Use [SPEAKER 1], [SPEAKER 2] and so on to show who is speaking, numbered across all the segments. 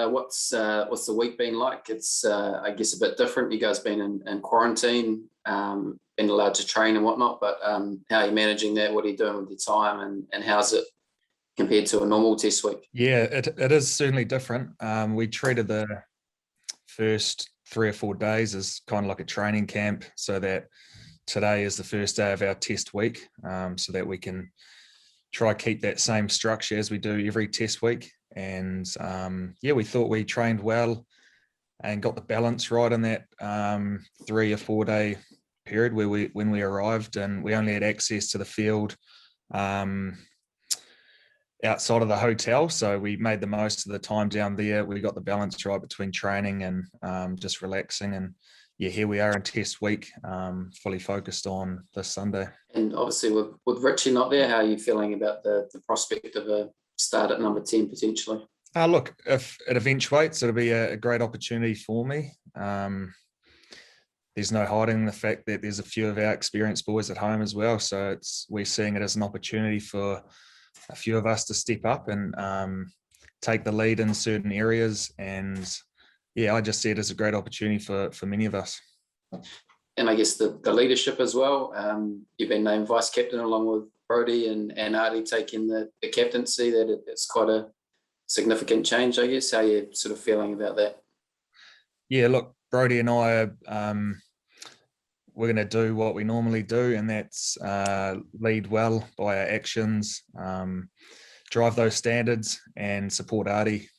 [SPEAKER 1] what's the week been like? It's I guess a bit different. You guys been in quarantine, been allowed to train and whatnot, but how are you managing that? What are you doing with your time, and how's it compared to a normal test week?
[SPEAKER 2] Yeah, it is certainly different. We treated the first 3 or 4 days as kind of like a training camp, so that today is the first day of our test week, so that we can try keep that same structure as we do every test week. And we thought we trained well and got the balance right in that 3 or 4 day period when we arrived, and we only had access to the field outside of the hotel, so we made the most of the time down there. We got the balance right between training and just relaxing, and here we are in test week, fully focused on this Sunday.
[SPEAKER 1] And obviously with Richie not there, how are you feeling about the prospect of a start at number 10 potentially?
[SPEAKER 2] Look, if it eventuates, it'll be a great opportunity for me. There's no hiding the fact that there's a few of our experienced boys at home as well, so we're seeing it as an opportunity for a few of us to step up and take the lead in certain areas. And I just see it as a great opportunity for many of us.
[SPEAKER 1] And I guess the leadership as well. You've been named vice captain along with Brody and Artie taking the captaincy. It's quite a significant change, I guess. How are you sort of feeling about that?
[SPEAKER 2] Yeah, look, Brody and I we're going to do what we normally do, and that's lead well by our actions, drive those standards, and support Artie.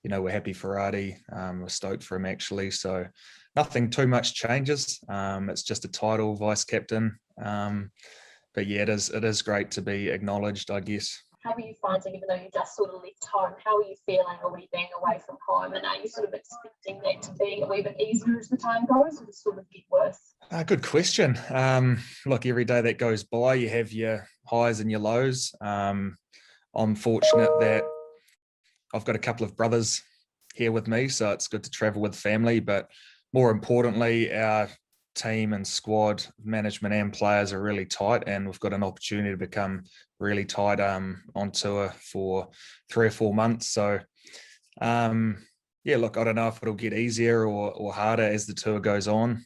[SPEAKER 2] We're happy for Artie. We're stoked for him, actually. So nothing too much changes. It's just a title, vice captain. But it is great to be acknowledged, I guess.
[SPEAKER 3] How are you finding, even though you just sort of left home, how are you feeling already being away from home? And are you sort of expecting that to be a wee bit easier as the time goes, or to sort of get worse?
[SPEAKER 2] Good question. Look, every day that goes by, you have your highs and your lows. I'm fortunate that I've got a couple of brothers here with me, so it's good to travel with family. But more importantly, our team and squad management and players are really tight, and we've got an opportunity to become really tight on tour for 3 or 4 months. So look, I don't know if it'll get easier or harder as the tour goes on.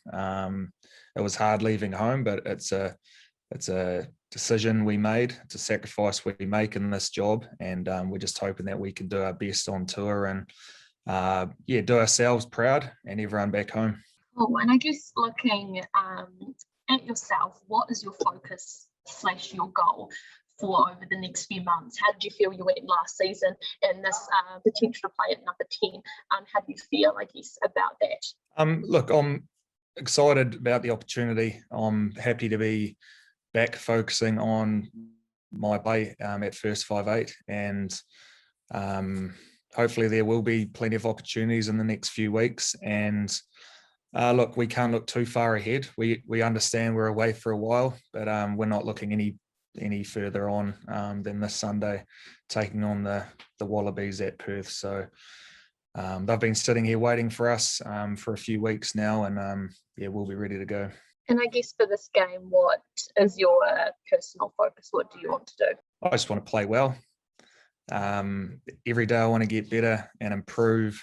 [SPEAKER 2] It was hard leaving home, but it's a decision we made. It's a sacrifice we make in this job, and we're just hoping that we can do our best on tour and do ourselves proud and everyone back home.
[SPEAKER 3] Oh, and I guess looking at yourself, what is your focus / your goal for over the next few months? How did you feel you went last season and this potential to play at number 10? How do you feel, I guess, about that?
[SPEAKER 2] Look, I'm excited about the opportunity. I'm happy to be back focusing on my play at first 5'8", and hopefully there will be plenty of opportunities in the next few weeks. And look, we can't look too far ahead. We understand we're away for a while, but we're not looking any further on than this Sunday, taking on the Wallabies at Perth. So they've been sitting here waiting for us for a few weeks now, and we'll be ready to go.
[SPEAKER 3] And I guess for this game, what is your personal focus? What do you want to do?
[SPEAKER 2] I just want to play well. Every day I want to get better and improve.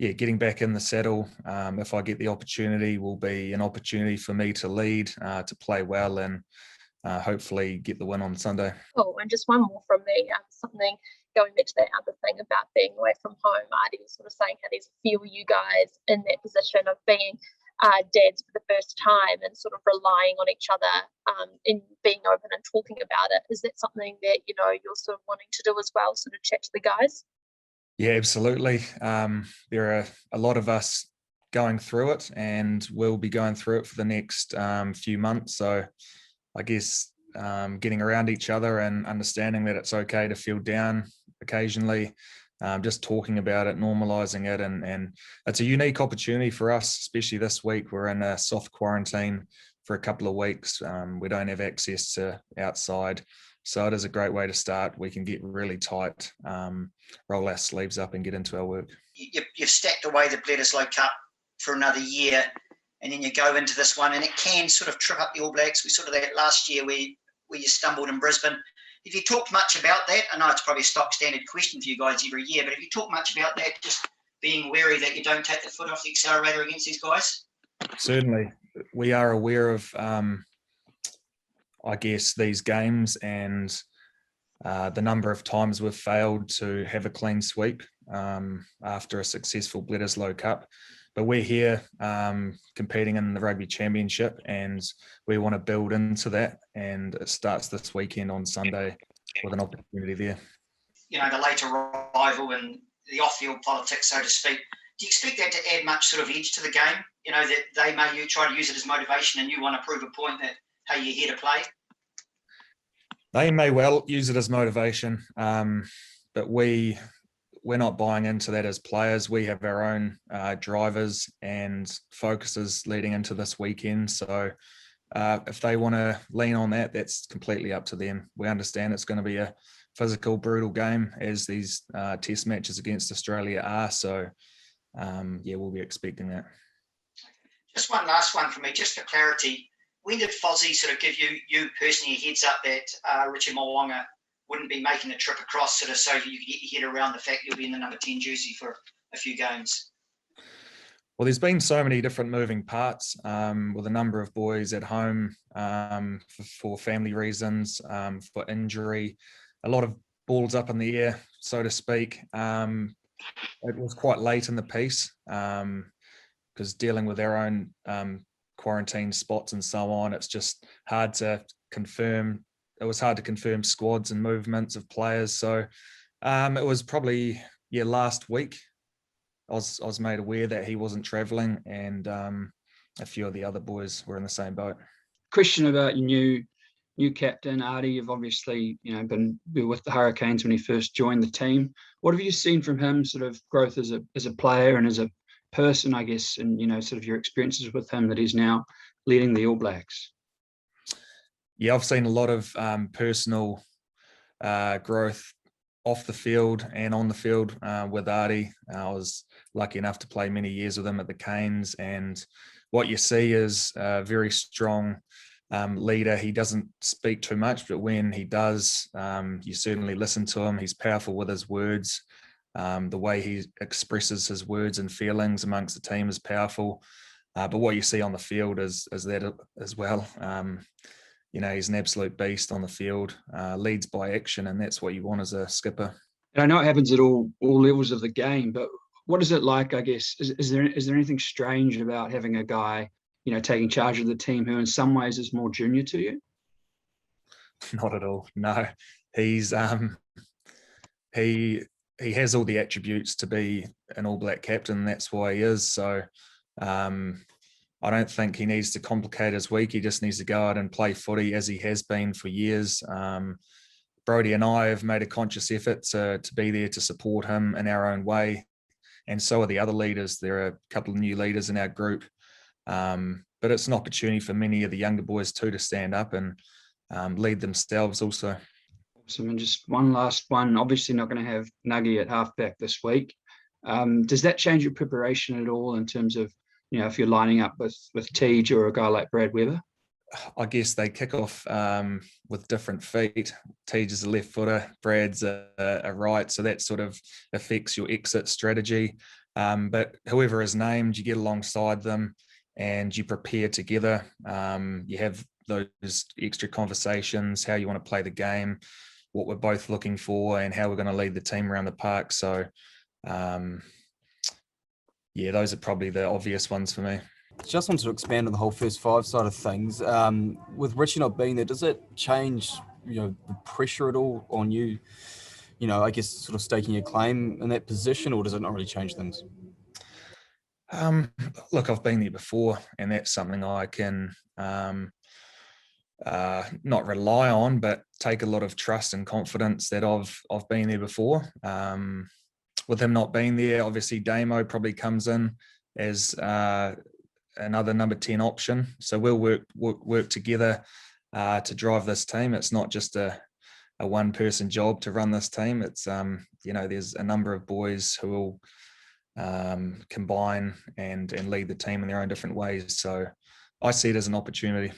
[SPEAKER 2] Getting back in the saddle, if I get the opportunity, will be an opportunity for me to lead, to play well, and hopefully get the win on Sunday.
[SPEAKER 3] Oh, and just one more from me. Something going back to that other thing about being away from home. Artie was sort of saying how there's a few of you guys in that position of being dads for the first time and sort of relying on each other in being open and talking about it. Is that something that, you're sort of wanting to do as well, sort of chat to the guys?
[SPEAKER 2] Yeah, absolutely. There are a lot of us going through it, and we'll be going through it for the next few months. So I guess getting around each other and understanding that it's okay to feel down occasionally, just talking about it, normalizing it. And it's a unique opportunity for us, especially this week. We're in a soft quarantine for a couple of weeks. We don't have access to outside. So it is a great way to start. We can get really tight, roll our sleeves up and get into our work.
[SPEAKER 4] You've stacked away the Bledisloe Cup for another year, and then you go into this one, and it can sort of trip up the All Blacks. We sort of that last year where you stumbled in Brisbane. Have you talked much about that? I know it's probably a stock standard question for you guys every year, but have you talked much about that, just being wary that you don't take the foot off the accelerator against these guys?
[SPEAKER 2] Certainly. We are aware of, I guess, these games and the number of times we've failed to have a clean sweep after a successful Bledisloe Cup. But we're here competing in the Rugby Championship, and we want to build into that. And it starts this weekend on Sunday with an opportunity there.
[SPEAKER 4] You know, the later arrival and the off-field politics, so to speak. Do you expect that to add much sort of edge to the game? You know, that they may try to use it as motivation and you want to prove a point that, hey, you're here to play?
[SPEAKER 2] They may well use it as motivation, but we're not buying into that as players. We have our own drivers and focuses leading into this weekend. So if they want to lean on that, that's completely up to them. We understand it's going to be a physical, brutal game, as these test matches against Australia are. So, yeah, we'll be expecting that.
[SPEAKER 4] Just one last one for me, just for clarity. When did Fozzie sort of give you personally a heads up that Richie Mo'unga wouldn't be making the trip across, sort of so you could get your head around the fact you'll be in the number 10 jersey for a few games?
[SPEAKER 2] Well, there's been so many different moving parts with a number of boys at home for family reasons, for injury, a lot of balls up in the air, so to speak. It was quite late in the piece because dealing with our own quarantine spots and so on, it's just hard to confirm. It was hard to confirm squads and movements of players. So it was probably, last week I was made aware that he wasn't travelling, and a few of the other boys were in the same boat.
[SPEAKER 5] Question about your new captain, Artie. You've obviously, been with the Hurricanes when he first joined the team. What have you seen from him, sort of growth as a player and as a person, I guess, and sort of your experiences with him that he's now leading the All Blacks?
[SPEAKER 2] Yeah, I've seen a lot of personal growth off the field and on the field with Artie. I was lucky enough to play many years with him at the Canes, and what you see is a very strong leader. He doesn't speak too much, but when he does, you certainly listen to him. He's powerful with his words. The way he expresses his words and feelings amongst the team is powerful. But what you see on the field is that as well. He's an absolute beast on the field, leads by action, and that's what you want as a skipper.
[SPEAKER 5] And I know it happens at all levels of the game, but what is it like, I guess? Is there anything strange about having a guy, taking charge of the team who in some ways is more junior to you?
[SPEAKER 2] Not at all. No, he's he has all the attributes to be an All Black captain. That's why he is. So I don't think he needs to complicate his week. He just needs to go out and play footy as he has been for years. Brodie and I have made a conscious effort to be there to support him in our own way. And so are the other leaders. There are a couple of new leaders in our group. But it's an opportunity for many of the younger boys too to stand up and lead themselves also.
[SPEAKER 5] Awesome. And just one last one. Obviously not going to have Nuggie at halfback this week. Does that change your preparation at all in terms of, if you're lining up with Tej or a guy like Brad Weber?
[SPEAKER 2] I guess they kick off with different feet. Tej is a left footer, Brad's a right, so that sort of affects your exit strategy. But whoever is named, you get alongside them and you prepare together. You have those extra conversations, how you want to play the game, what we're both looking for, and how we're going to lead the team around the park. So, those are probably the obvious ones for me.
[SPEAKER 6] Just want to expand on the whole first five side of things. With Richie not being there, does it change, the pressure at all on you? I guess sort of staking a claim in that position, or does it not really change things?
[SPEAKER 2] Look, I've been there before, and that's something I can not rely on, but take a lot of trust and confidence that I've been there before. With him not being there, obviously Damo probably comes in as another number 10 option. So we'll work together to drive this team. It's not just a one-person job to run this team. It's there's a number of boys who will combine and lead the team in their own different ways. So I see it as an opportunity.